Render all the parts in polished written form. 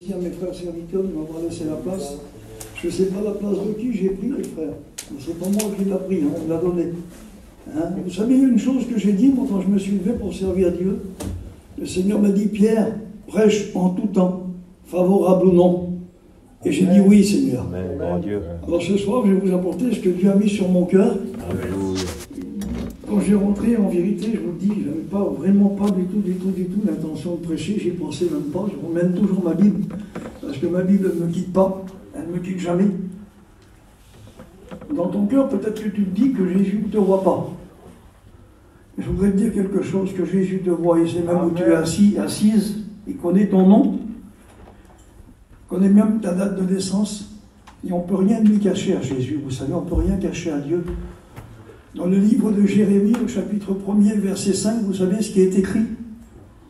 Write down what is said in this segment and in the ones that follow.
Merci à mes frères serviteurs de m'avoir laissé la place. Je ne sais pas la place de qui j'ai pris, les frères. C'est pas moi qui l'a pris, on me l'a donné. Hein? Vous savez, une chose que j'ai dit, moi, quand je me suis levé pour servir Dieu, le Seigneur m'a dit, Pierre, prêche en tout temps, favorable ou non. Et j'ai dit oui, Seigneur. Amen. Dieu. Alors ce soir, je vais vous apporter ce que Dieu a mis sur mon cœur. Alléluia. Quand j'ai rentré, en vérité, je vous le dis, je n'avais pas, vraiment pas du tout l'intention de prêcher, j'y pensais même pas, je remène toujours ma Bible, parce que ma Bible ne me quitte pas, elle ne me quitte jamais. Dans ton cœur, peut-être que tu te dis que Jésus ne te voit pas. Je voudrais te dire quelque chose, que Jésus te voit, il sait même où tu es assise, il connaît ton nom, il connaît même ta date de naissance, et on ne peut rien lui cacher à Jésus, vous savez, on ne peut rien cacher à Dieu. Dans le livre de Jérémie, au chapitre 1er, verset 5, vous savez ce qui est écrit?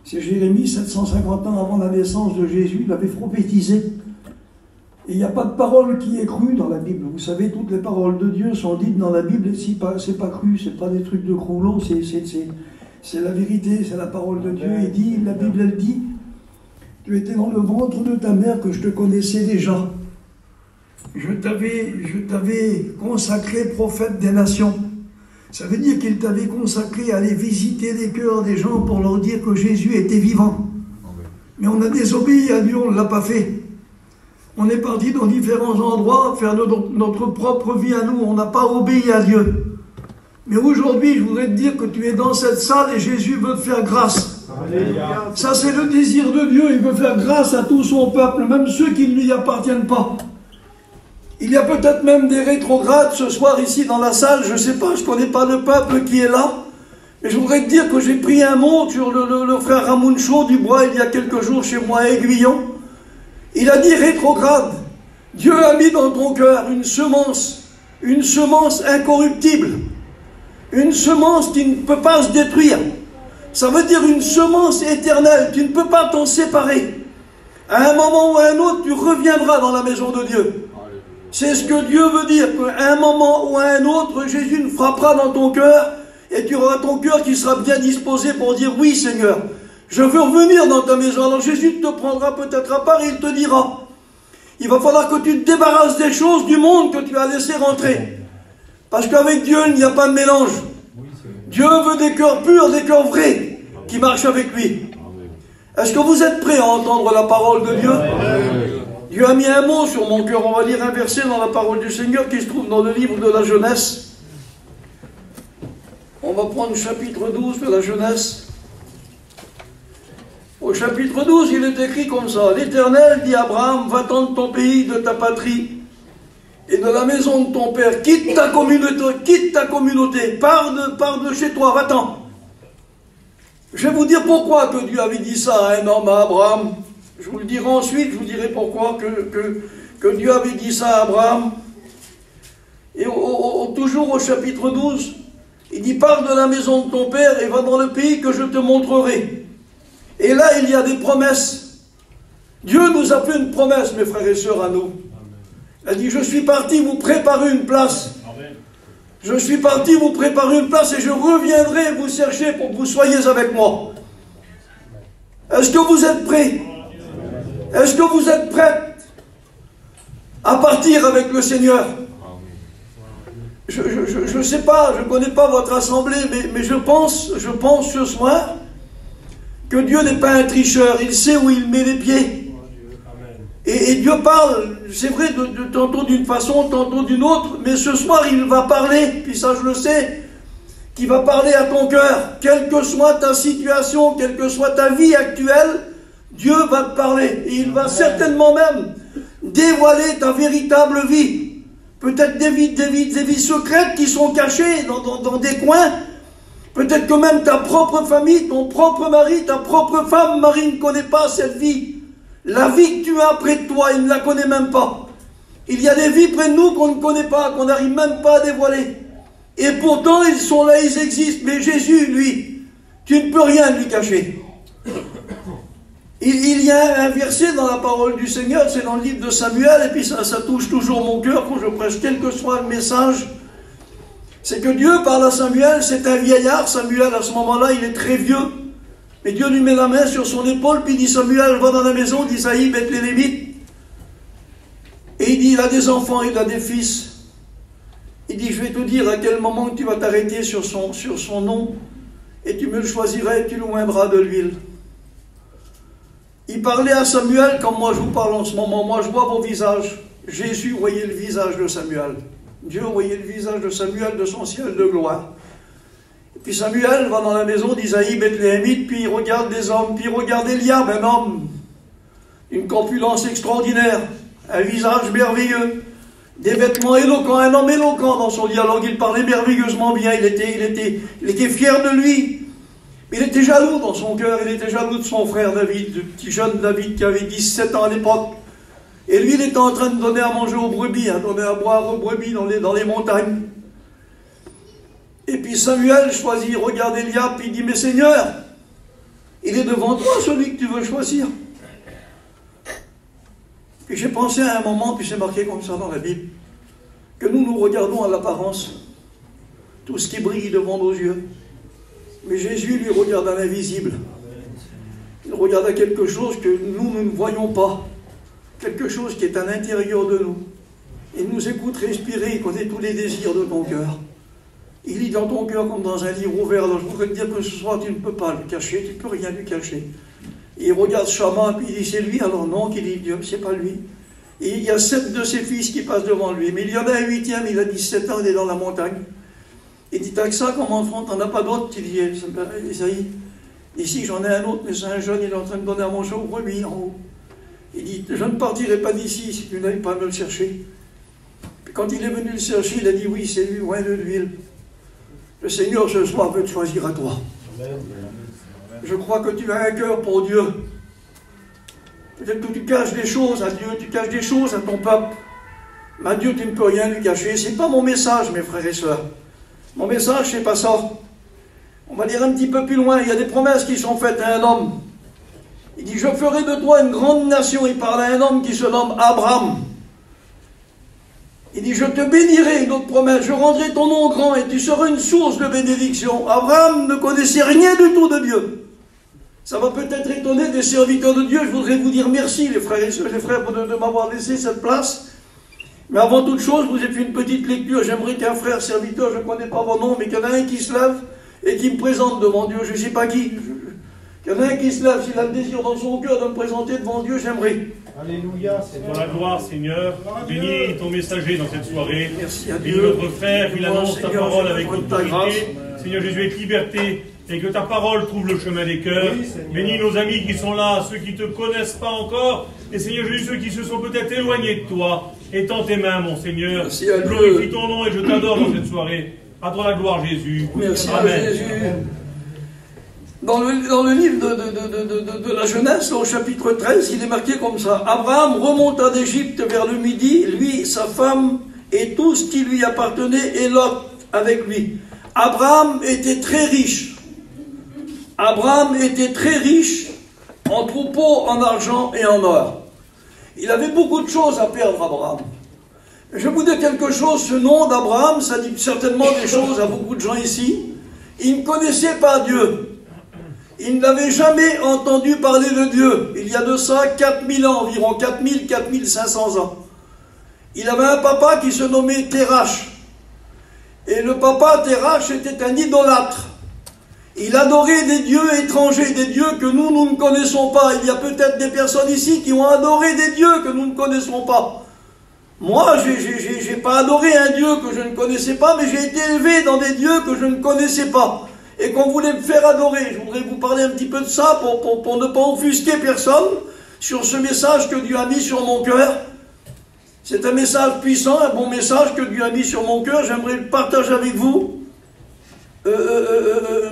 C'est Jérémie, 750 ans avant la naissance de Jésus, il avait prophétisé. Et il n'y a pas de parole qui est crue dans la Bible. Vous savez, toutes les paroles de Dieu sont dites dans la Bible, et si c'est pas cru, c'est pas des trucs de croulons, c'est la vérité, c'est la parole de Dieu. Il dit, la Bible, elle dit, tu étais dans le ventre de ta mère que je te connaissais déjà. Je t'avais consacré prophète des nations. Ça veut dire qu'il t'avait consacré à aller visiter les cœurs des gens pour leur dire que Jésus était vivant. Mais on a désobéi à Dieu, on ne l'a pas fait. On est parti dans différents endroits faire notre propre vie à nous, on n'a pas obéi à Dieu. Mais aujourd'hui, je voudrais te dire que tu es dans cette salle et Jésus veut te faire grâce. Alléluia. Ça, c'est le désir de Dieu, il veut faire grâce à tout son peuple, même ceux qui ne lui appartiennent pas. Il y a peut-être même des rétrogrades ce soir ici dans la salle, je ne sais pas, je ne connais pas le peuple qui est là. Mais je voudrais te dire que j'ai pris un mot sur le frère Ramouncho du Bois il y a quelques jours chez moi à Aiguillon. Il a dit rétrograde. Dieu a mis dans ton cœur une semence incorruptible, une semence qui ne peut pas se détruire. Ça veut dire une semence éternelle, tu ne peux pas t'en séparer. À un moment ou à un autre, tu reviendras dans la maison de Dieu. C'est ce que Dieu veut dire, qu'à un moment ou à un autre, Jésus nous frappera dans ton cœur et tu auras ton cœur qui sera bien disposé pour dire oui Seigneur, je veux revenir dans ta maison. Alors Jésus te prendra peut-être à part et il te dira, il va falloir que tu te débarrasses des choses du monde que tu as laissé rentrer. Parce qu'avec Dieu, il n'y a pas de mélange. Dieu veut des cœurs purs, des cœurs vrais, qui marchent avec lui. Est-ce que vous êtes prêts à entendre la parole de Dieu ? Dieu a mis un mot sur mon cœur. On va lire un verset dans la parole du Seigneur qui se trouve dans le livre de la Genèse. On va prendre le chapitre 12 de la Genèse. Au chapitre 12, il est écrit comme ça. L'Éternel dit à Abraham, va-t'en de ton pays, de ta patrie, et de la maison de ton père. Quitte ta communauté, pars de chez toi, va-t'en. Je vais vous dire pourquoi que Dieu avait dit ça à un homme, à Abraham. Je vous le dirai ensuite, je vous dirai pourquoi que Dieu avait dit ça à Abraham. Et toujours au chapitre 12, il dit, pars de la maison de ton père et va dans le pays que je te montrerai. Et là, il y a des promesses. Dieu nous a fait une promesse, mes frères et sœurs, à nous. Il a dit, je suis parti vous préparer une place. Je suis parti vous préparer une place et je reviendrai vous chercher pour que vous soyez avec moi. Est-ce que vous êtes prêts ? Est-ce que vous êtes prêts à partir avec le Seigneur? Je ne sais pas, je ne connais pas votre assemblée, mais je pense ce soir que Dieu n'est pas un tricheur, il sait où il met les pieds. Et Dieu parle, c'est vrai, tantôt d'une façon, tantôt d'une autre, mais ce soir il va parler, puis ça je le sais, qu'il va parler à ton cœur, quelle que soit ta situation, quelle que soit ta vie actuelle, Dieu va te parler et il va certainement même dévoiler ta véritable vie. Peut-être des vies secrètes qui sont cachées dans des coins. Peut-être que même ta propre famille, ton propre mari, ta propre femme, Marie, ne connaît pas cette vie. La vie que tu as près de toi, il ne la connaît même pas. Il y a des vies près de nous qu'on ne connaît pas, qu'on n'arrive même pas à dévoiler. Et pourtant, ils sont là, ils existent. Mais Jésus, lui, tu ne peux rien lui cacher. Il y a un verset dans la parole du Seigneur, c'est dans le livre de Samuel, et puis ça touche toujours mon cœur quand je prêche, quel que soit le message. C'est que Dieu parle à Samuel, c'est un vieillard, Samuel à ce moment-là, il est très vieux. Mais Dieu lui met la main sur son épaule, puis il dit, Samuel, va dans la maison d'Isaïe, Bethléemite. Et il dit, il a des enfants, il a des fils. Il dit, je vais te dire à quel moment tu vas t'arrêter sur son nom, et tu me le choisiras et tu l'oindras de l'huile. Il parlait à Samuel comme moi je vous parle en ce moment. Moi je vois vos visages. Jésus voyait le visage de Samuel. Dieu voyait le visage de Samuel de son ciel de gloire. Et puis Samuel va dans la maison d'Isaïe, Bethléemite, puis il regarde des hommes, puis il regarde Eliab, un homme, une corpulence extraordinaire, un visage merveilleux, des vêtements éloquents, un homme éloquent dans son dialogue, il parlait merveilleusement bien, il était fier de lui. Il était jaloux dans son cœur, il était jaloux de son frère David, le petit jeune David qui avait 17 ans à l'époque. Et lui, il était en train de donner à manger aux brebis, donner à boire aux brebis dans les montagnes. Et puis Samuel choisit, regarde Eliab, puis il dit, mais Seigneur, il est devant toi celui que tu veux choisir. Puis j'ai pensé à un moment, puis c'est marqué comme ça dans la Bible, que nous regardons à l'apparence, tout ce qui brille devant nos yeux. Mais Jésus lui regarde à l'invisible. Il regarde à quelque chose que nous ne voyons pas. Quelque chose qui est à l'intérieur de nous. Il nous écoute respirer, il connaît tous les désirs de ton cœur. Il lit dans ton cœur comme dans un livre ouvert. Alors je voudrais te dire que ce soir, tu ne peux pas le cacher, tu ne peux rien lui cacher. Et il regarde Chama, puis il dit, c'est lui, alors non, qu'il dit Dieu, c'est pas lui. Et il y a 7 de ses fils qui passent devant lui. Mais il y en a un 8e, il a 17 ans, il est dans la montagne. Il dit, t'as que ça comme enfant, t'en as pas d'autre? Il dit, Isaïe, ici j'en ai un autre, mais c'est un jeune, il est en train de donner à manger aux brebis en haut. Il dit, je ne partirai pas d'ici si tu n'arrives pas à me le chercher. Puis quand il est venu le chercher, il a dit, oui, c'est lui, ouais, de l'huile. Le Seigneur ce soir veut te choisir à toi. Je crois que tu as un cœur pour Dieu. Peut-être que tu caches des choses à Dieu, tu caches des choses à ton peuple. Mais à Dieu, tu ne peux rien lui cacher. Ce n'est pas mon message, mes frères et sœurs. Mon message, c'est pas ça. On va dire un petit peu plus loin, il y a des promesses qui sont faites à un homme. Il dit, je ferai de toi une grande nation. Il parle à un homme qui se nomme Abraham. Il dit, je te bénirai, une autre promesse, je rendrai ton nom grand et tu seras une source de bénédiction. Abraham ne connaissait rien du tout de Dieu. Ça va peut-être étonner des serviteurs de Dieu. Je voudrais vous dire merci, les frères et sœurs, les frères, de m'avoir laissé cette place. Mais avant toute chose, vous êtes une petite lecture. J'aimerais qu'un frère serviteur, je ne connais pas vos noms, mais qu'il y en a un qui se lève et qui me présente devant Dieu. Je ne sais pas qui. Qu'il y en a un qui se lève, s'il a le désir dans son cœur de me présenter devant Dieu, j'aimerais. Alléluia, Seigneur. Pour la gloire, Seigneur. Bénis ton messager dans cette soirée. Merci à Dieu. Bénis notre frère, qu'il annonce ta parole avec autorité. Seigneur Jésus, avec liberté. Et que ta parole trouve le chemin des cœurs. Oui, bénis nos amis qui sont là, ceux qui ne te connaissent pas encore. Et Seigneur Jésus, ceux qui se sont peut-être éloignés de toi. Étends tes mains, mon Seigneur. Glorifie ton nom et je t'adore dans cette soirée. À toi la gloire, Jésus. Merci Amen. à Jésus. Dans le livre de la Genèse, au chapitre 13, il est marqué comme ça. Abraham remonta d'Égypte vers le midi, lui, sa femme et tout ce qui lui appartenait, et Lot avec lui. Abraham était très riche. Abraham était très riche en troupeaux, en argent et en or. Il avait beaucoup de choses à perdre, Abraham. Je vous dis quelque chose, ce nom d'Abraham, ça dit certainement des choses à beaucoup de gens ici. Il ne connaissait pas Dieu. Il n'avait jamais entendu parler de Dieu. Il y a de ça 4000 ans, environ 4000, 4500 ans. Il avait un papa qui se nommait Terach. Et le papa Terach était un idolâtre. Il adorait des dieux étrangers, des dieux que nous ne connaissons pas. Il y a peut-être des personnes ici qui ont adoré des dieux que nous ne connaissons pas. Moi, je n'ai pas adoré un Dieu que je ne connaissais pas, mais j'ai été élevé dans des dieux que je ne connaissais pas. Et qu'on voulait me faire adorer. Je voudrais vous parler un petit peu de ça pour ne pas offusquer personne sur ce message que Dieu a mis sur mon cœur. C'est un message puissant, un bon message que Dieu a mis sur mon cœur. J'aimerais le partager avec vous.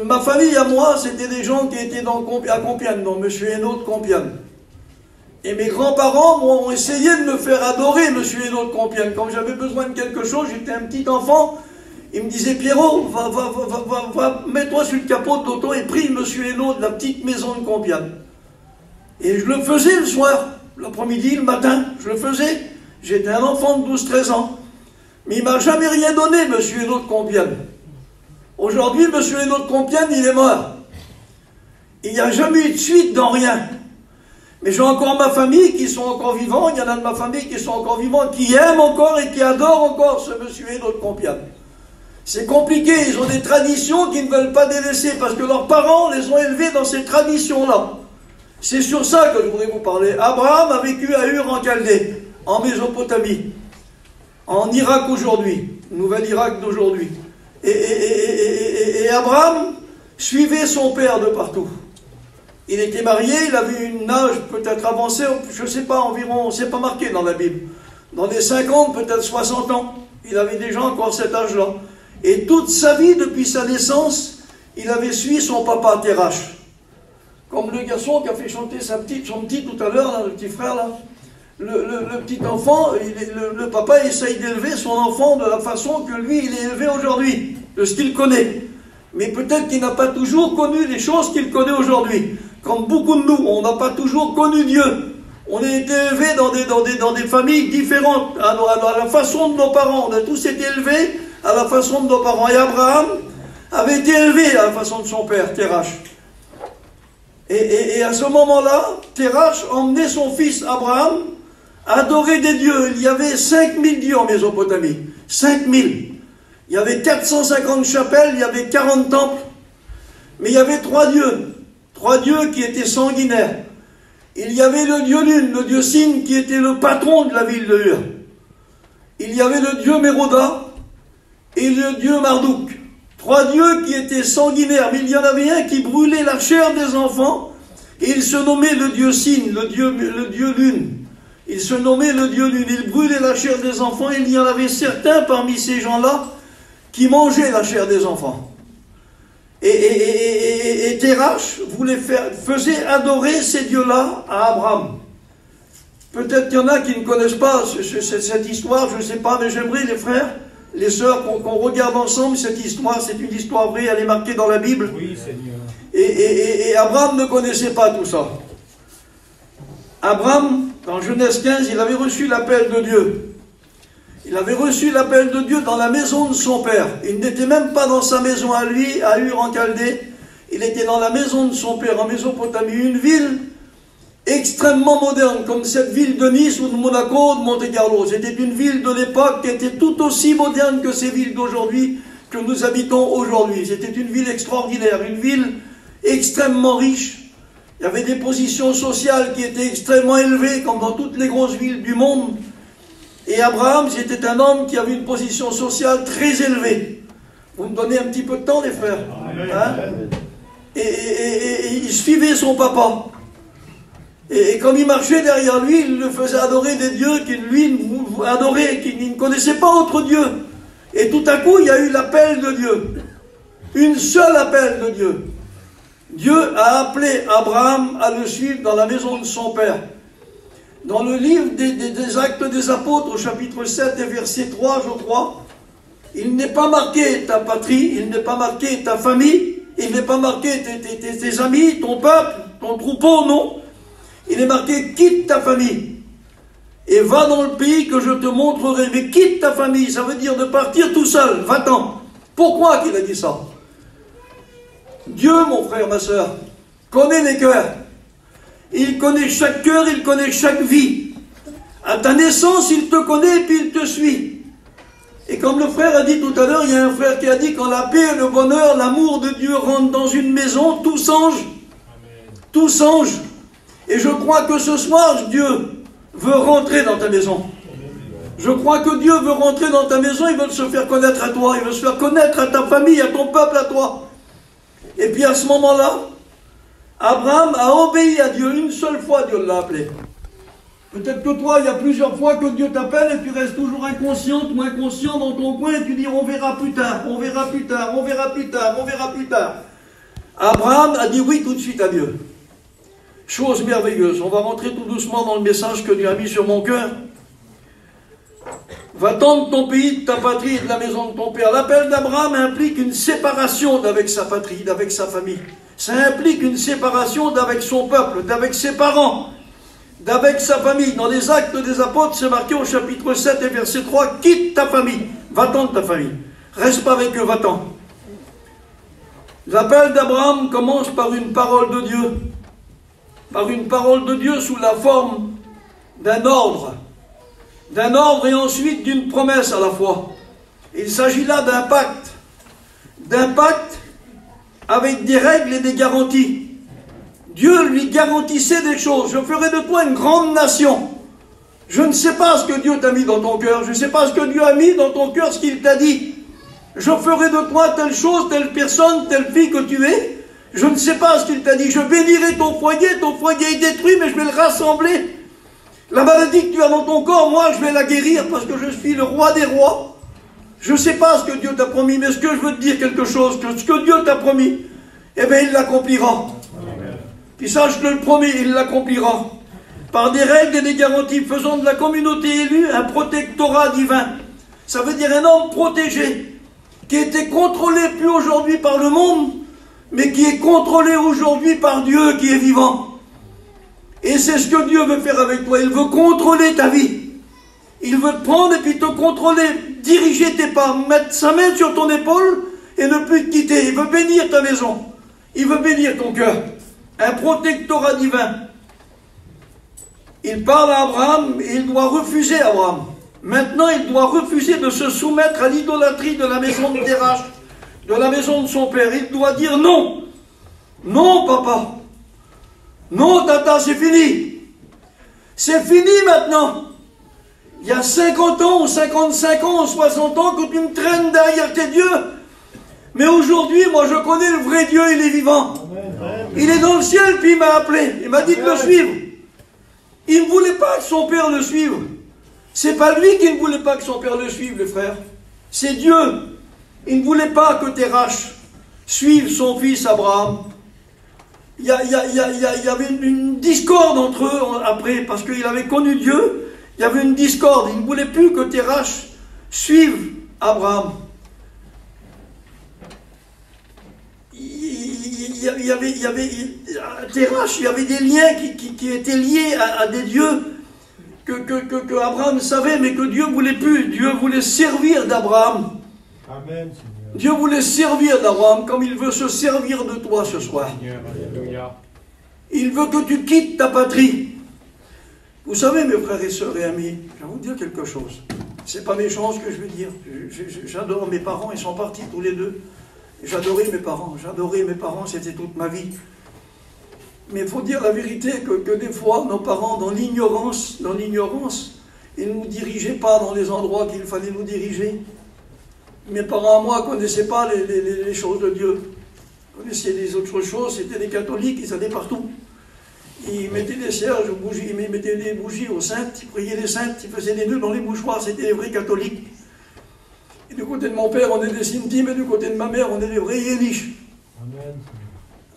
Ma famille à moi, c'était des gens qui étaient à Compiègne, donc M. Hainaut de Compiègne. Et mes grands-parents m'ont essayé de me faire adorer M. Hainaut de Compiègne. Quand j'avais besoin de quelque chose, j'étais un petit enfant, ils me disaient, Pierrot, va mets-toi sur le capot de l'auto et prie M. Hainaut de la petite maison de Compiègne. Et je le faisais le soir, l'après-midi, le matin, je le faisais. J'étais un enfant de 12-13 ans. Mais il ne m'a jamais rien donné, M. Hainaut de Compiègne. Aujourd'hui, M. Hainaut de Compiègne, il est mort. Il n'y a jamais eu de suite dans rien. Mais j'ai encore ma famille qui sont encore vivants, il y en a de ma famille qui sont encore vivants, qui aiment encore et qui adorent encore ce monsieur Edo de Compiègne. C'est compliqué, ils ont des traditions qu'ils ne veulent pas délaisser parce que leurs parents les ont élevés dans ces traditions-là. C'est sur ça que je voudrais vous parler. Abraham a vécu à Ur en Chaldée, en Mésopotamie, en Irak aujourd'hui, Nouvel-Irak d'aujourd'hui. Et Abraham suivait son père de partout. Il était marié, il avait une âge peut-être avancé, je ne sais pas, environ, c'est pas marqué dans la Bible. Dans les 50, peut-être 60 ans, il avait déjà encore cet âge-là. Et toute sa vie, depuis sa naissance, il avait suivi son papa Terach. Comme le garçon qui a fait chanter son petit tout à l'heure, le petit frère là. Le petit enfant, le papa essaye d'élever son enfant de la façon que lui, il est élevé aujourd'hui, de ce qu'il connaît. Mais peut-être qu'il n'a pas toujours connu les choses qu'il connaît aujourd'hui. Comme beaucoup de nous, on n'a pas toujours connu Dieu. On a été élevés dans des familles différentes, à la façon de nos parents. On a tous été élevés à la façon de nos parents. Et Abraham avait été élevé à la façon de son père, Terach. Et à ce moment-là, Terach emmenait son fils Abraham à adorer des dieux. Il y avait 5000 dieux en Mésopotamie. 5000. Il y avait 450 chapelles, il y avait 40 temples. Mais il y avait 3 dieux. 3 dieux qui étaient sanguinaires. Il y avait le dieu Lune, le dieu Sin, qui était le patron de la ville de Ur. Il y avait le dieu Méroda et le dieu Marduk. 3 dieux qui étaient sanguinaires, mais il y en avait un qui brûlait la chair des enfants, et il se nommait le dieu Sin, le dieu Lune. Il se nommait le dieu Lune, il brûlait la chair des enfants, et il y en avait certains parmi ces gens-là qui mangeaient la chair des enfants. Et Terach faisait adorer ces dieux-là à Abraham. Peut-être qu'il y en a qui ne connaissent pas cette histoire, je ne sais pas, mais j'aimerais les frères, les sœurs, qu'on regarde ensemble cette histoire. C'est une histoire vraie, elle est marquée dans la Bible. Oui, Seigneur. Et Abraham ne connaissait pas tout ça. Abraham, dans Genèse 15, il avait reçu l'appel de Dieu. Il avait reçu l'appel de Dieu dans la maison de son père. Il n'était même pas dans sa maison à lui, à Ur en Chaldée. Il était dans la maison de son père, en Mésopotamie, une ville extrêmement moderne, comme cette ville de Nice ou de Monaco, de Monte-Carlo. C'était une ville de l'époque qui était tout aussi moderne que ces villes d'aujourd'hui, que nous habitons aujourd'hui. C'était une ville extraordinaire, une ville extrêmement riche. Il y avait des positions sociales qui étaient extrêmement élevées, comme dans toutes les grosses villes du monde. Et Abraham, c'était un homme qui avait une position sociale très élevée. Vous me donnez un petit peu de temps, les frères, hein? Et il suivait son papa. Et comme il marchait derrière lui, il le faisait adorer des dieux qu'il lui adorait, qu'il ne connaissait pas autre Dieu. Et tout à coup, il y a eu l'appel de Dieu. Une seule appel de Dieu. Dieu a appelé Abraham à le suivre dans la maison de son père. Dans le livre des Actes des Apôtres, au chapitre 7 et verset 3, je crois, il n'est pas marqué ta patrie, il n'est pas marqué ta famille, il n'est pas marqué tes amis, ton peuple, ton troupeau, non. Il est marqué quitte ta famille et va dans le pays que je te montrerai. Mais quitte ta famille, ça veut dire de partir tout seul, va-t'en. Pourquoi qu'il a dit ça? Dieu, mon frère, ma soeur, connaît les cœurs. Il connaît chaque cœur, il connaît chaque vie. À ta naissance, il te connaît et puis il te suit. Et comme le frère a dit tout à l'heure, il y a un frère qui a dit quand la paix, le bonheur, l'amour de Dieu rentrent dans une maison, tout change. Tout change. Et je crois que ce soir, Dieu veut rentrer dans ta maison. Je crois que Dieu veut rentrer dans ta maison, il veut se faire connaître à toi, il veut se faire connaître à ta famille, à ton peuple, à toi. Et puis à ce moment-là, Abraham a obéi à Dieu. Une seule fois, Dieu l'a appelé. Peut-être que toi, il y a plusieurs fois que Dieu t'appelle et tu restes toujours inconsciente ou inconscient dans ton coin et tu dis on verra plus tard, on verra plus tard, on verra plus tard, on verra plus tard. Abraham a dit oui tout de suite à Dieu. Chose merveilleuse. On va rentrer tout doucement dans le message que Dieu a mis sur mon cœur. Va-t'en de ton pays, de ta patrie et de la maison de ton père. L'appel d'Abraham implique une séparation d'avec sa patrie, d'avec sa famille. Ça implique une séparation d'avec son peuple, d'avec ses parents, d'avec sa famille. Dans les Actes des Apôtres, c'est marqué au chapitre 7 et verset 3, quitte ta famille, va-t'en de ta famille. Reste pas avec eux, va-t'en. L'appel d'Abraham commence par une parole de Dieu. Par une parole de Dieu sous la forme d'un ordre. D'un ordre et ensuite d'une promesse à la fois. Il s'agit là d'un pacte. D'un pacte avec des règles et des garanties. Dieu lui garantissait des choses. Je ferai de toi une grande nation. Je ne sais pas ce que Dieu t'a mis dans ton cœur. Je ne sais pas ce que Dieu a mis dans ton cœur, ce qu'il t'a dit. Je ferai de toi telle chose, telle personne, telle fille que tu es. Je ne sais pas ce qu'il t'a dit. Je bénirai ton foyer est détruit, mais je vais le rassembler. La maladie que tu as dans ton corps, moi, je vais la guérir parce que je suis le roi des rois. Je ne sais pas ce que Dieu t'a promis, mais ce que je veux te dire quelque chose, que ce que Dieu t'a promis, eh bien, il l'accomplira. Puis ça, je te le promets, il l'accomplira. Par des règles et des garanties, faisant de la communauté élue un protectorat divin. Ça veut dire un homme protégé, qui était contrôlé plus aujourd'hui par le monde, mais qui est contrôlé aujourd'hui par Dieu qui est vivant. Et c'est ce que Dieu veut faire avec toi. Il veut contrôler ta vie. Il veut te prendre et puis te contrôler, diriger tes pas, mettre sa main sur ton épaule et ne plus te quitter. Il veut bénir ta maison. Il veut bénir ton cœur. Un protectorat divin. Il parle à Abraham et il doit refuser Abraham. Maintenant, il doit refuser de se soumettre à l'idolâtrie de la maison de Terach, de la maison de son père. Il doit dire non. Non, papa. Non, tata, c'est fini. C'est fini maintenant. Il y a 50 ans, ou 55 ans, ou 60 ans que tu me traînes derrière tes dieux. Mais aujourd'hui, moi, je connais le vrai Dieu, il est vivant. Il est dans le ciel, puis il m'a appelé. Il m'a dit de le suivre. Il ne voulait pas que son père le suive. C'est pas lui qui ne voulait pas que son père le suive, les frères. C'est Dieu. Il ne voulait pas que Terach suive son fils Abraham. Il y avait une discorde entre eux après, parce qu'il avait connu Dieu. Il y avait une discorde. Il ne voulait plus que Terach suive Abraham. Terach, il y avait des liens qui étaient liés à des dieux que Abraham savait, mais que Dieu ne voulait plus. Dieu voulait servir d'Abraham. Amen, Seigneur. Dieu voulait servir d'Abraham comme il veut se servir de toi ce soir. Seigneur, alléluia. Il veut que tu quittes ta patrie. Vous savez, mes frères et sœurs et amis, je vais vous dire quelque chose. C'est pas méchant ce que je veux dire. J'adore mes parents, ils sont partis tous les deux. J'adorais mes parents, c'était toute ma vie. Mais il faut dire la vérité que des fois, nos parents, dans l'ignorance, ils ne nous dirigeaient pas dans les endroits qu'il fallait nous diriger. Mes parents, moi, ne connaissaient pas les choses de Dieu. Ils connaissaient les autres choses, c'était des catholiques, ils allaient partout. Ils mettaient des cierges aux bougies, ils mettaient des bougies aux saintes, ils priaient les saintes, ils faisaient des nœuds dans les mouchoirs, c'était les vrais catholiques. Et du côté de mon père, on est des Sintim, et du côté de ma mère, on est des vrais Yéniches.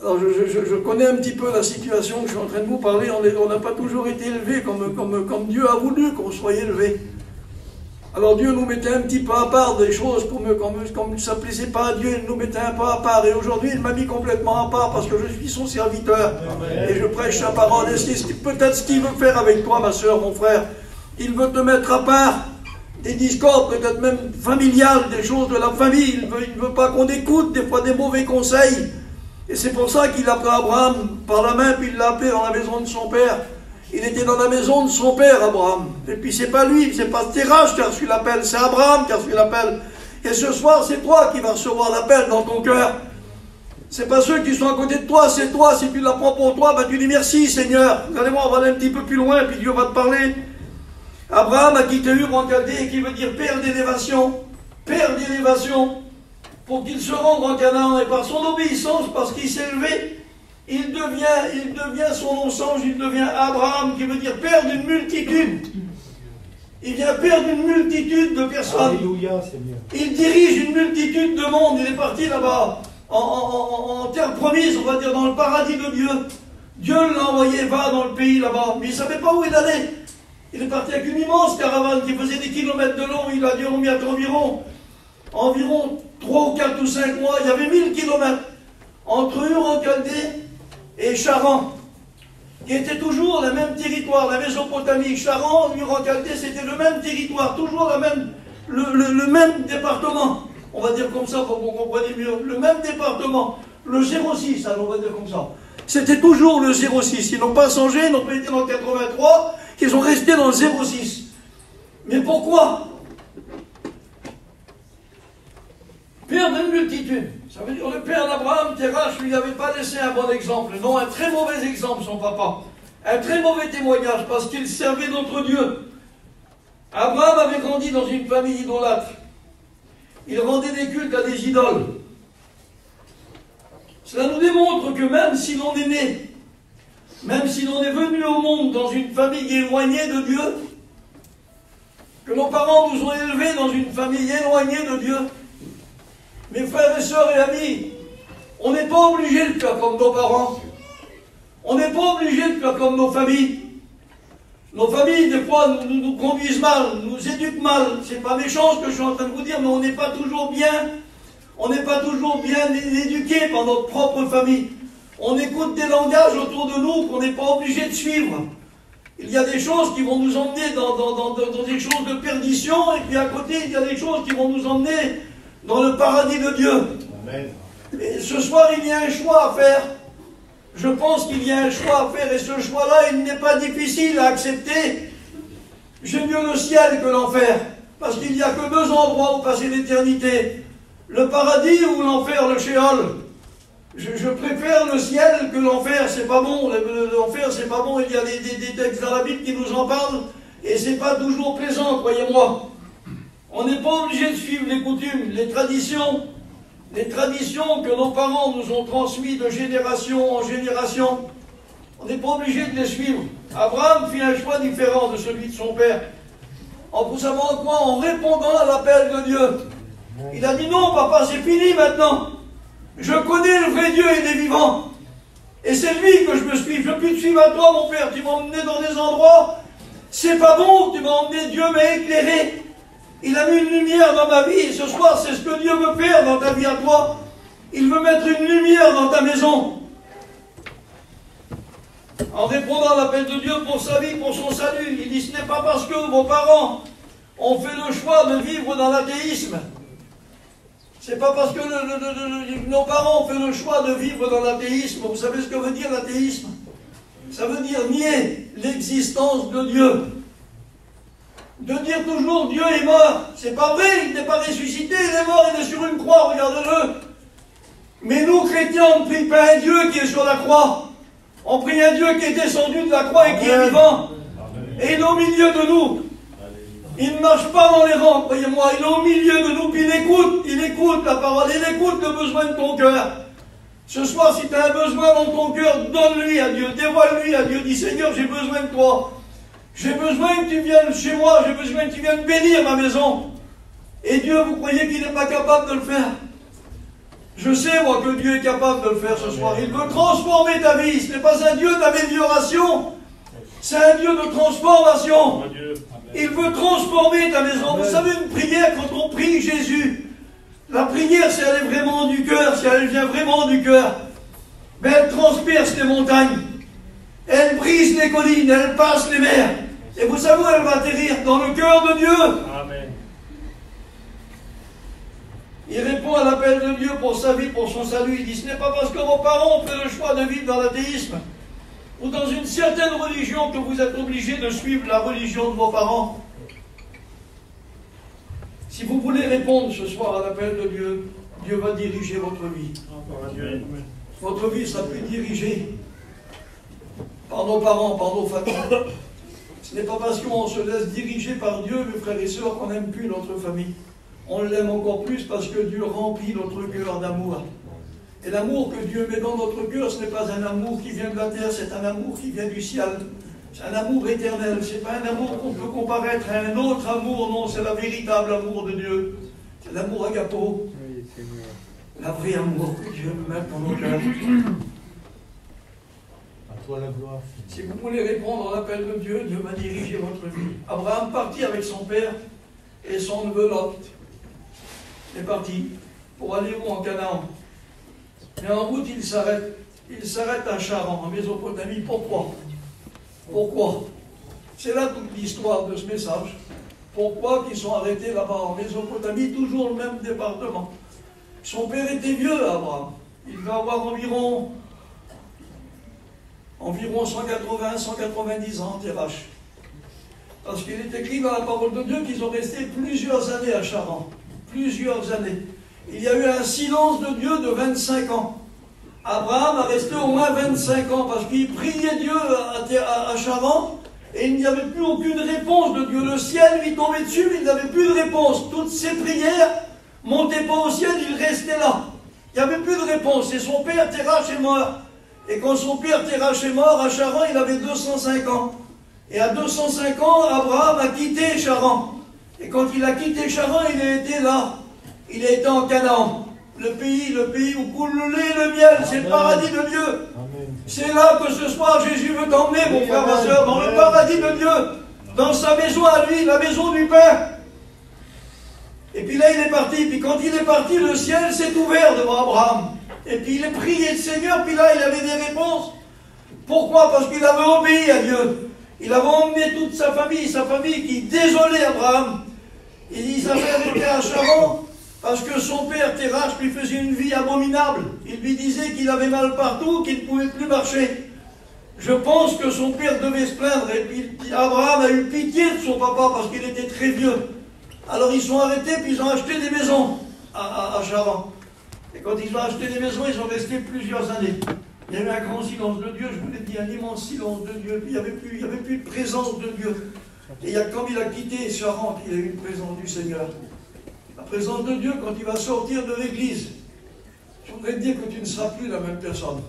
Alors je connais un petit peu la situation que je suis en train de vous parler. On n'a pas toujours été élevés comme Dieu a voulu qu'on soit élevés. Alors Dieu nous mettait un petit peu à part des choses, comme ça ne plaisait pas à Dieu, il nous mettait un peu à part. Et aujourd'hui, il m'a mis complètement à part parce que je suis son serviteur. Et je prêche sa parole. Et c'est peut-être ce qu'il veut faire avec toi, ma soeur, mon frère. Il veut te mettre à part des discordes, peut-être même familiales, des choses de la famille. Il ne veut pas qu'on écoute des fois des mauvais conseils. Et c'est pour ça qu'il a pris Abraham par la main, puis il l'a appelé dans la maison de son père. Il était dans la maison de son père, Abraham. Et puis c'est pas lui, c'est pas Terach qui a reçu l'appel, c'est Abraham qui a reçu l'appel. Et ce soir, c'est toi qui vas recevoir l'appel dans ton cœur. C'est pas ceux qui sont à côté de toi, c'est toi. Si tu l'apprends pour toi, ben tu dis merci Seigneur. Vous allez voir, on va aller un petit peu plus loin, puis Dieu va te parler. Abraham a quitté Ur en Chaldée, qui veut dire père d'élévation. Père d'élévation. Pour qu'il se rende en Canaan, et par son obéissance, parce qu'il s'est élevé, il devient son nom change, il devient Abraham, qui veut dire père d'une multitude. Il vient père d'une multitude de personnes. Alléluia, Seigneur. Il dirige une multitude de monde. Il est parti là-bas, en terre promise, on va dire, dans le paradis de Dieu. Dieu l'a envoyé, va dans le pays là-bas. Mais il ne savait pas où il allait. Il est parti avec une immense caravane qui faisait des kilomètres de long. Il a dû mettre environ 3 ou 4 ou 5 mois. Il y avait 1000 kilomètres entre Ur en Chaldée et Charan, qui était toujours le même territoire, la Mésopotamie. Charan, Ur en Chaldée, c'était le même territoire, toujours le même département. On va dire comme ça pour que vous compreniez mieux. Le même département. Le 06, alors on va dire comme ça. C'était toujours le 06. Ils n'ont pas changé, ils n'ont pas été dans le 83, qu'ils ont resté dans le 06. Mais pourquoi? Père d'une multitude. Ça veut dire le père d'Abraham, Terach, lui avait pas laissé un bon exemple. Non, un très mauvais exemple, son papa. Un très mauvais témoignage, parce qu'il servait notre Dieu. Abraham avait grandi dans une famille idolâtre. Il rendait des cultes à des idoles. Cela nous démontre que même si l'on est né, même si l'on est venu au monde dans une famille éloignée de Dieu, que nos parents nous ont élevés dans une famille éloignée de Dieu, mes frères et sœurs et amis, on n'est pas obligé de faire comme nos parents. On n'est pas obligé de faire comme nos familles. Nos familles, des fois, nous conduisent mal, nous éduquent mal. C'est pas méchant ce que je suis en train de vous dire, mais on n'est pas toujours bien. On n'est pas toujours bien éduqués par notre propre famille. On écoute des langages autour de nous qu'on n'est pas obligé de suivre. Il y a des choses qui vont nous emmener dans des choses de perdition, et puis à côté, il y a des choses qui vont nous emmener dans le paradis de Dieu. Amen. Et ce soir, il y a un choix à faire. Je pense qu'il y a un choix à faire, et ce choix-là, il n'est pas difficile à accepter. J'aime mieux le ciel que l'enfer, parce qu'il n'y a que deux endroits où passer l'éternité. Le paradis ou l'enfer, le shéol. Je préfère le ciel que l'enfer, c'est pas bon. L'enfer, c'est pas bon. Il y a des textes dans la Bible qui nous en parlent, et c'est pas toujours plaisant, croyez-moi. On n'est pas obligé de suivre les coutumes, les traditions que nos parents nous ont transmises de génération en génération. On n'est pas obligé de les suivre. Abraham fit un choix différent de celui de son père. Vous savez en quoi? En répondant à l'appel de Dieu. Il a dit non, papa, c'est fini maintenant. Je connais le vrai Dieu, il est vivant. Et c'est lui que je me suis. Je puis te suivre à toi, mon père. Tu m'as emmené dans des endroits. C'est pas bon, tu m'as emmené, Dieu m'a éclairé. Il a mis une lumière dans ma vie. Et ce soir, c'est ce que Dieu veut faire dans ta vie à toi. Il veut mettre une lumière dans ta maison. En répondant à l'appel de Dieu pour sa vie, pour son salut, il dit, ce n'est pas parce que vos parents ont fait le choix de vivre dans l'athéisme. C'est pas parce que nos parents ont fait le choix de vivre dans l'athéisme. Vous savez ce que veut dire l'athéisme? Ça veut dire nier l'existence de Dieu. De dire toujours Dieu est mort. C'est pas vrai, il n'est pas ressuscité, il est mort, il est sur une croix, regardez-le. Mais nous, chrétiens, on ne prie pas un Dieu qui est sur la croix. On prie un Dieu qui est descendu de la croix et qui est vivant. Et il est au milieu de nous. Il ne marche pas dans les rangs, croyez-moi, il est au milieu de nous, puis il écoute la parole, il écoute le besoin de ton cœur. Ce soir, si tu as un besoin dans ton cœur, donne-lui à Dieu, dévoile-lui à Dieu, dis Seigneur, j'ai besoin de toi. J'ai besoin que tu viennes chez moi, j'ai besoin que tu viennes bénir ma maison. Et Dieu, vous croyez qu'il n'est pas capable de le faire? Je sais, moi, que Dieu est capable de le faire ce soir. Il veut transformer ta vie. Ce n'est pas un Dieu d'amélioration, c'est un Dieu de transformation. Il veut transformer ta maison. Vous savez, une prière, quand on prie Jésus, la prière, si elle est vraiment du cœur, si elle vient vraiment du cœur, ben elle transperce les montagnes, elle brise les collines, elle passe les mers. Et vous savez où elle va atterrir? Dans le cœur de Dieu. Amen. Il répond à l'appel de Dieu pour sa vie, pour son salut. Il dit, ce n'est pas parce que vos parents ont fait le choix de vivre dans l'athéisme ou dans une certaine religion que vous êtes obligés de suivre la religion de vos parents. Si vous voulez répondre ce soir à l'appel de Dieu, Dieu va diriger votre vie. Votre vie sera plus dirigée par nos parents, par nos familles. Ce n'est pas parce qu'on se laisse diriger par Dieu, mes frères et sœurs, qu'on n'aime plus notre famille. On l'aime encore plus parce que Dieu remplit notre cœur d'amour. Et l'amour que Dieu met dans notre cœur, ce n'est pas un amour qui vient de la terre, c'est un amour qui vient du ciel. C'est un amour éternel. Ce n'est pas un amour qu'on peut comparer à un autre amour, non, c'est le véritable amour de Dieu. C'est l'amour agapo. La vraie amour que Dieu met dans nos cœurs. À toi la gloire. Si vous voulez répondre à l'appel de Dieu, Dieu va diriger votre vie. Abraham partit avec son père et son neveu Lot. Il est parti pour aller où? En Canaan. Mais en route, il s'arrête. Il s'arrête à Charan, en Mésopotamie. Pourquoi? Pourquoi? C'est là toute l'histoire de ce message. Pourquoi qu'ils sont arrêtés là-bas en Mésopotamie, toujours le même département? Son père était vieux, Abraham. Il va avoir environ 180, 190 ans, Terach. Parce qu'il est écrit dans la parole de Dieu qu'ils ont resté plusieurs années à Charan. Plusieurs années. Il y a eu un silence de Dieu de 25 ans. Abraham a resté au moins 25 ans parce qu'il priait Dieu à Charan et il n'y avait plus aucune réponse de Dieu. Le ciel lui tombait dessus, mais il n'avait plus de réponse. Toutes ses prières montaient pas au ciel, il restait là. Il n'y avait plus de réponse. Et son père Terach est mort. Et quand son père Terach est mort, à Charan, il avait 205 ans. Et à 205 ans, Abraham a quitté Charan. Et quand il a quitté Charan, il a été là. Il a été en Canaan. Le pays où coule le lait et le miel, c'est le paradis de Dieu. C'est là que ce soir Jésus veut t'emmener, mon frère, ma soeur, dans le paradis de Dieu, dans sa maison à lui, la maison du Père. Et puis là, il est parti. Puis quand il est parti, le ciel s'est ouvert devant Abraham. Et puis il a prié le Seigneur, puis là, il avait des réponses. Pourquoi? Parce qu'il avait obéi à Dieu. Il avait emmené toute sa famille qui désolait Abraham. Ils avaient arrêté à Charan. Parce que son père, Terach, lui faisait une vie abominable. Il lui disait qu'il avait mal partout, qu'il ne pouvait plus marcher. Je pense que son père devait se plaindre. Et puis Abraham a eu pitié de son papa parce qu'il était très vieux. Alors ils sont arrêtés, puis ils ont acheté des maisons à Charan. Et quand ils ont acheté des maisons, ils sont restés plusieurs années. Il y avait un grand silence de Dieu, je vous l'ai dit, un immense silence de Dieu. Puis il n'y avait plus de présence de Dieu. Et comme il a quitté Charan, qu'il a eu une présence du Seigneur. La présence de Dieu, quand il va sortir de l'église, je voudrais te dire que tu ne seras plus la même personne.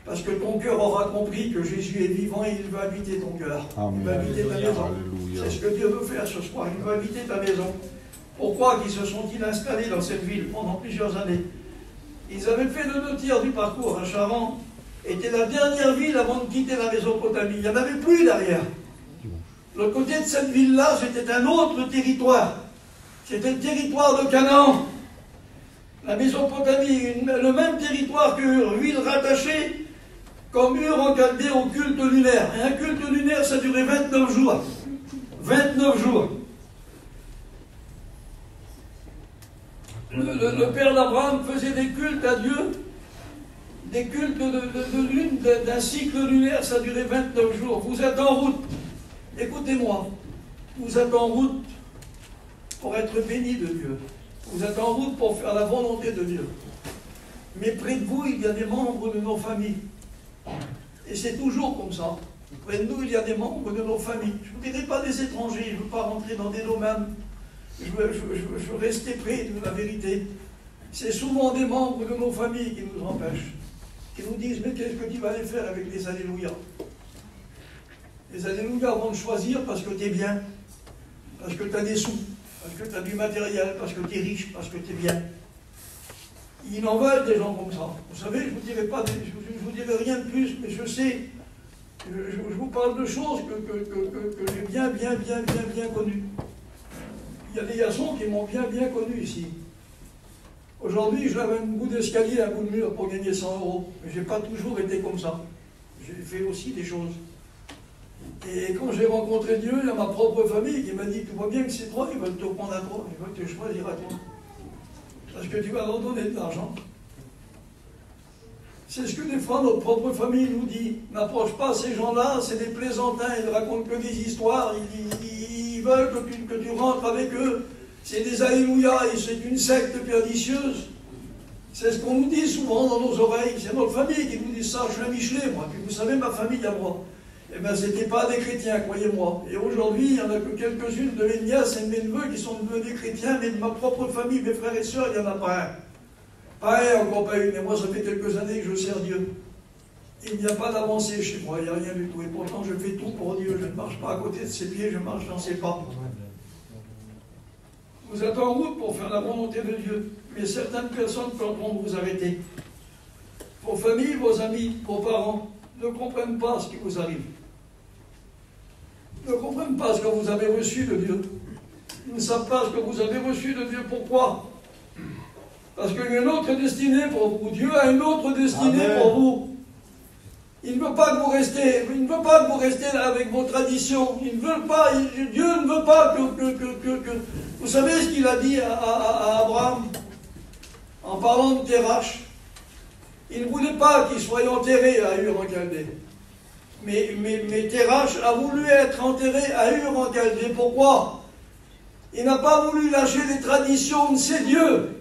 Parce que ton cœur aura compris que Jésus est vivant et il va habiter ton cœur. Il va habiter ta maison. C'est ce que Dieu veut faire ce soir. Il va habiter ta maison. Pourquoi qu'ils se sont-ils installés dans cette ville pendant plusieurs années? Ils avaient fait le 2 tiers du parcours à Charan. Était la dernière ville avant de quitter la Mésopotamie. Il n'y en avait plus derrière. Le côté de cette ville-là, c'était un autre territoire. C'était le territoire de Canaan. La Mésopotamie, le même territoire que Ur, ville rattachée comme Ur en Chaldée au culte lunaire. Et un culte lunaire, ça durait 29 jours. 29 jours. Le père d'Abraham faisait des cultes à Dieu, des cultes de lune, d'un cycle lunaire, ça durait 29 jours. Vous êtes en route. Écoutez-moi. Vous êtes en route pour être béni de Dieu. Vous êtes en route pour faire la volonté de Dieu. Mais près de vous, il y a des membres de nos familles. Et c'est toujours comme ça. Près de nous, il y a des membres de nos familles. Je ne vous dirai pas des étrangers, je ne veux pas rentrer dans des domaines. Je veux rester près de la vérité. C'est souvent des membres de nos familles qui nous empêchent. Qui nous disent, mais qu'est-ce que tu vas aller faire avec les alléluia? Les alléluia vont te choisir parce que tu es bien. Parce que tu as des sous. Parce que tu as du matériel, parce que tu es riche, parce que tu es bien. Ils en veulent des gens comme ça. Vous savez, je ne vous dirai rien de plus, mais je sais, je vous parle de choses que j'ai bien connues. Il y a des garçons qui m'ont bien connu ici. Aujourd'hui, je lave un bout d'escalier, un bout de mur pour gagner 100 €. Mais je n'ai pas toujours été comme ça. J'ai fait aussi des choses. Et quand j'ai rencontré Dieu, il y a ma propre famille qui m'a dit, tu vois bien que c'est toi, ils veulent te prendre à toi, ils veulent te choisir à toi. Parce que tu vas leur donner de l'argent. C'est ce que des fois notre propre famille nous dit. N'approche pas ces gens-là, c'est des plaisantins, ils racontent que des histoires, ils veulent que tu rentres avec eux. C'est des alléluia, et c'est une secte pernitieuse. C'est ce qu'on nous dit souvent dans nos oreilles. C'est notre famille qui nous dit ça. Je suis un Michelet, moi. Puis vous savez, ma famille à moi. Eh bien, ce n'étaient pas des chrétiens, croyez-moi. Et aujourd'hui, il n'y en a que quelques-unes de mes nièces et de mes neveux qui sont devenus chrétiens, mais de ma propre famille, mes frères et sœurs, il n'y en a pas un. Pas un, encore pas une. Mais moi, ça fait quelques années que je sers Dieu. Il n'y a pas d'avancée chez moi, il n'y a rien du tout. Et pourtant, je fais tout pour Dieu. Je ne marche pas à côté de ses pieds, je marche dans ses pas. Vous êtes en route pour faire la volonté de Dieu. Mais certaines personnes vont vous arrêter. Vos familles, vos amis, vos parents ne comprennent pas ce qui vous arrive. Ne comprennent pas ce que vous avez reçu de Dieu. Ils ne savent pas ce que vous avez reçu de Dieu. Pourquoi? Parce qu'il y a une autre destinée pour vous. Dieu a une autre destinée pour vous. Il ne veut pas que vous restiez, là avec vos traditions. Il ne veut pas, Dieu ne veut pas que vous savez ce qu'il a dit à Abraham en parlant de Terach. Il ne voulait pas qu'il soit enterré à Ur en Chaldée. Mais Térach a voulu être enterré à Ur en Chaldée. Pourquoi? Il n'a pas voulu lâcher les traditions de ses dieux.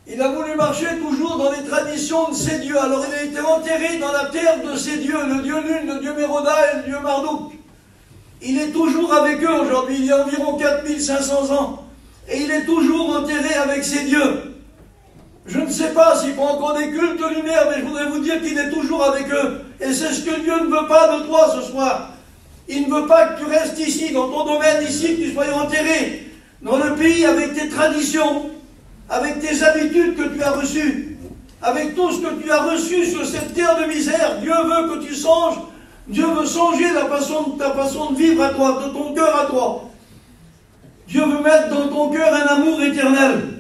Il a voulu marcher toujours dans les traditions de ses dieux. Alors il a été enterré dans la terre de ses dieux, le dieu Lune, le dieu Méroda et le dieu Marduk. Il est toujours avec eux aujourd'hui, il y a environ 4500 ans. Et il est toujours enterré avec ses dieux. Je ne sais pas s'ils font encore des cultes lunaires, mais je voudrais vous dire qu'il est toujours avec eux. Et c'est ce que Dieu ne veut pas de toi ce soir. Il ne veut pas que tu restes ici, dans ton domaine ici, que tu sois enterré dans le pays avec tes traditions, avec tes habitudes que tu as reçues, avec tout ce que tu as reçu sur cette terre de misère. Dieu veut que tu changes. Dieu veut changer ta façon de vivre à toi, de ton cœur à toi. Dieu veut mettre dans ton cœur un amour éternel.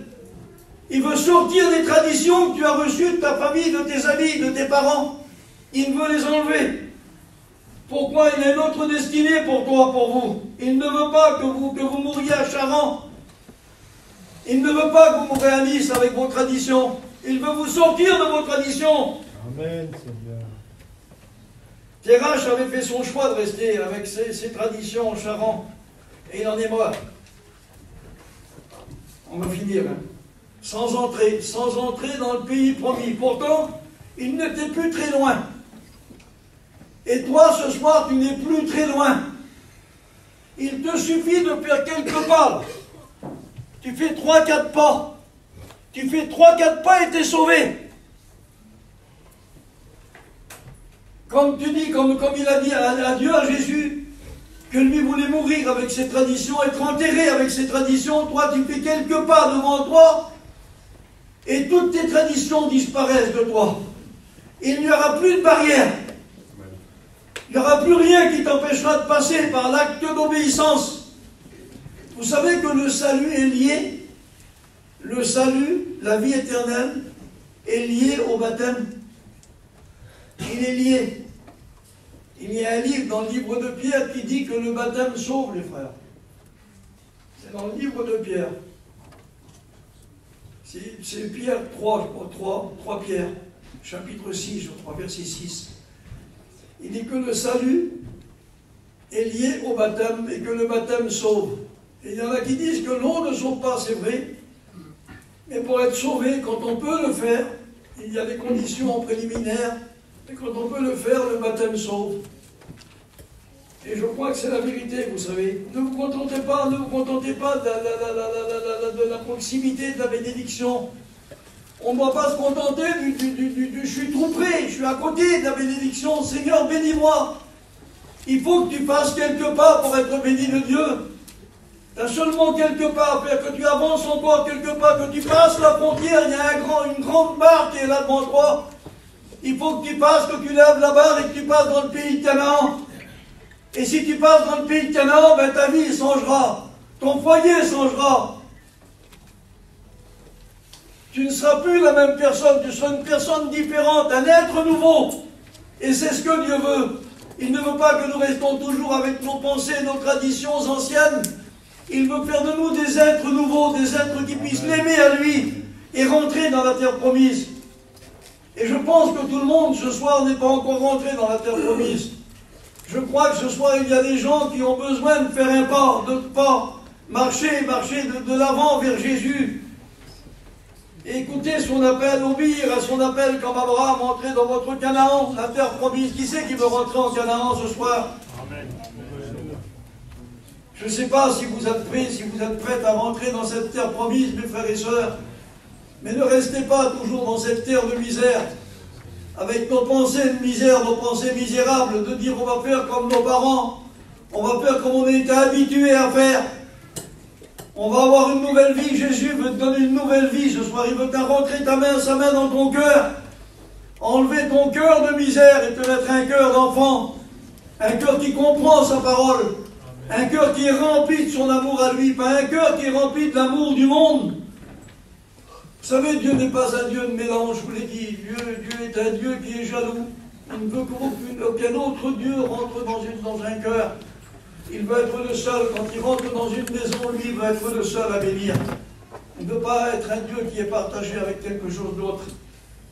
Il veut sortir des traditions que tu as reçues de ta famille, de tes amis, de tes parents. Il veut les enlever. Pourquoi? Il a une autre destinée pour toi, pour vous. Il ne veut pas que vous mouriez à Charan. Il ne veut pas que vous mouriez à Nice avec vos traditions. Il veut vous sortir de vos traditions. Amen, Seigneur. Térach avait fait son choix de rester avec ses traditions en Charan. Et il en est mort. On va finir, hein. Sans entrer dans le pays promis. Pourtant, il n'était plus très loin. Et toi, ce soir, tu n'es plus très loin. Il te suffit de faire quelques pas. Tu fais 3-4 pas. Tu fais 3-4 pas et tu es sauvé. Comme tu dis, comme il a dit à Dieu, à Jésus, que lui voulait mourir avec ses traditions, être enterré avec ses traditions, toi tu fais quelques pas devant toi, et toutes tes traditions disparaissent de toi. Il n'y aura plus de barrière. Il n'y aura plus rien qui t'empêchera de passer par l'acte d'obéissance. Vous savez que le salut est lié, le salut, la vie éternelle, est lié au baptême. Il est lié. Il y a un livre dans le livre de Pierre qui dit que le baptême sauve les frères. C'est dans le livre de Pierre. C'est Pierre 3, je crois, 3 Pierre, chapitre 6, je crois, verset 6. Il dit que le salut est lié au baptême et que le baptême sauve. Et il y en a qui disent que l'eau ne sauve pas, c'est vrai. Mais pour être sauvé, quand on peut le faire, il y a des conditions préliminaires. Et quand on peut le faire, le baptême sauve. Et je crois que c'est la vérité, vous savez. Ne vous contentez pas de la proximité de la bénédiction. On ne doit pas se contenter je suis tout près, je suis à côté de la bénédiction. Seigneur, bénis-moi. Il faut que tu fasses quelques pas pour être béni de Dieu. Tu as seulement quelques pas à faire, que tu avances encore quelques pas, que tu passes la frontière. Il y a une grande barre qui est là devant toi. Il faut que tu passes, que tu lèves la barre et que tu passes dans le pays de Canaan. Et si tu passes dans le pays de Canaan, ben ta vie changera. Ton foyer changera. Tu ne seras plus la même personne, tu seras une personne différente, un être nouveau. Et c'est ce que Dieu veut. Il ne veut pas que nous restons toujours avec nos pensées, nos traditions anciennes. Il veut faire de nous des êtres nouveaux, des êtres qui puissent l'aimer à lui et rentrer dans la terre promise. Et je pense que tout le monde ce soir n'est pas encore rentré dans la terre promise. Je crois que ce soir il y a des gens qui ont besoin de faire un pas, marcher de l'avant vers Jésus. Et écoutez son appel, obéir à son appel comme Abraham, entrer dans votre Canaan, la terre promise. Qui c'est qui veut rentrer en Canaan ce soir? Amen. Je ne sais pas si vous êtes prêts, si vous êtes prêts à rentrer dans cette terre promise, mes frères et sœurs. Mais ne restez pas toujours dans cette terre de misère, avec nos pensées de misère, nos pensées misérables, de dire on va faire comme nos parents, on va faire comme on a été habitué à faire. On va avoir une nouvelle vie. Jésus veut te donner une nouvelle vie ce soir. Il veut te rentrer sa main dans ton cœur, enlever ton cœur de misère et te mettre un cœur d'enfant, un cœur qui comprend sa parole, un cœur qui est rempli de son amour à lui, pas un cœur qui est rempli de l'amour du monde. Vous savez, Dieu n'est pas un Dieu de mélange, je vous l'ai dit. Dieu est un Dieu qui est jaloux. Il ne veut qu'aucun autre Dieu rentre dans un cœur. Il veut être le seul. Quand il rentre dans une maison, lui, il veut être le seul à bénir. Il ne veut pas être un Dieu qui est partagé avec quelque chose d'autre.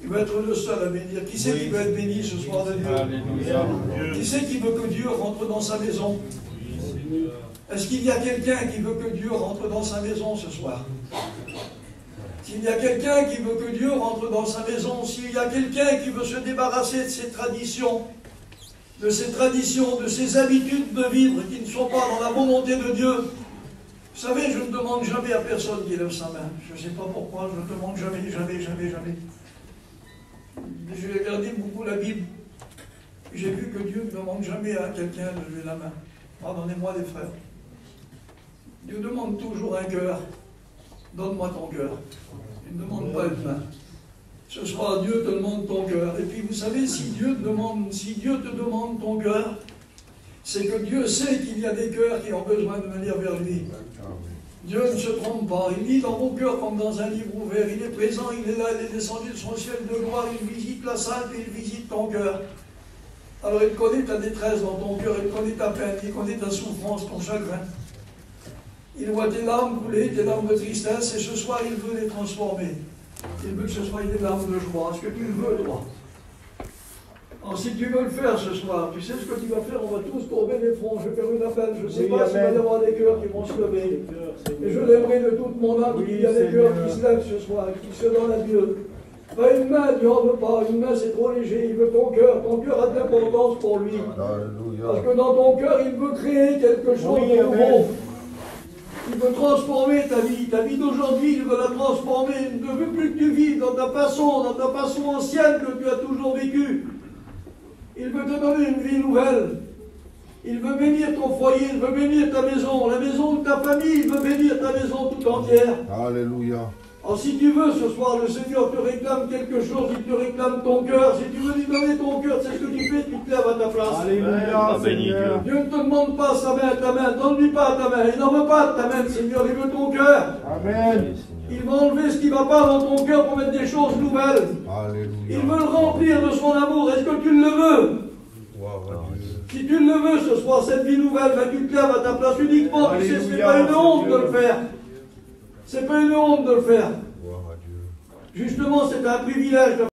Il va être le seul à bénir. Qui c'est qui veut être béni ce soir de Dieu? Alléluia. Qui c'est qui veut que Dieu rentre dans sa maison? Est-ce qu'il y a quelqu'un qui veut que Dieu rentre dans sa maison ce soir? S'il y a quelqu'un qui veut que Dieu rentre dans sa maison, s'il y a quelqu'un qui veut se débarrasser de ses traditions, de ses habitudes de vivre qui ne sont pas dans la volonté de Dieu, vous savez, je ne demande jamais à personne qui lève sa main. Je ne sais pas pourquoi, je ne demande jamais. J'ai regardé beaucoup la Bible. J'ai vu que Dieu ne demande jamais à quelqu'un de lever la main. Pardonnez-moi les frères. Dieu demande toujours un cœur. Donne-moi ton cœur. Il ne demande pas une main. Ce soir, Dieu te demande ton cœur. Et puis vous savez, si Dieu te demande ton cœur, c'est que Dieu sait qu'il y a des cœurs qui ont besoin de venir vers lui. Dieu ne se trompe pas. Il dit dans mon cœur comme dans un livre ouvert. Il est présent, il est là, il est descendu de son ciel de gloire. Il visite la salle et il visite ton cœur. Alors il connaît ta détresse dans ton cœur, il connaît ta peine, il connaît ta souffrance, ton chagrin. Il voit tes larmes couler, tes larmes de tristesse, et ce soir il veut les transformer. Il veut que ce soit des larmes de joie. Est-ce que tu le veux, toi? Alors si tu veux le faire ce soir, tu sais ce que tu vas faire? On va tous tomber les fronts. Je vais faire une appel. Je ne sais pas s'il va y avoir des cœurs qui vont se lever. Mais je l'aimerais de toute mon âme qu'il y a des cœurs qui se lèvent ce soir, qui se donnent à Dieu. Pas une main, Dieu n'en veut pas. Une main, c'est trop léger. Il veut ton cœur. Ton cœur a de l'importance pour lui. Parce que dans ton cœur, il veut créer quelque chose de nouveau. Il veut transformer ta vie. Ta vie d'aujourd'hui, il veut la transformer. Il ne veut plus que tu vives dans ta façon ancienne que tu as toujours vécue. Il veut te donner une vie nouvelle. Il veut bénir ton foyer, il veut bénir ta maison, la maison de ta famille, il veut bénir ta maison tout entière. Alléluia. Alors si tu veux ce soir, le Seigneur te réclame quelque chose, il te réclame ton cœur. Si tu veux lui donner ton cœur, c'est ce que tu fais, tu te lèves à ta place. Alléluia, Seigneur. Dieu ne te demande pas sa main, ta main, donne-lui pas ta main. Il n'en veut pas de ta main, Seigneur, il veut ton cœur. Amen. Il va enlever ce qui ne va pas dans ton cœur pour mettre des choses nouvelles. Alléluia. Il veut le remplir de son amour. Est-ce que tu le veux? Si tu le veux ce soir, cette vie nouvelle, ben tu te lèves à ta place uniquement. Tu sais, ce n'est pas une honte de le faire. C'est pas une honte de le faire. Justement, c'est un privilège de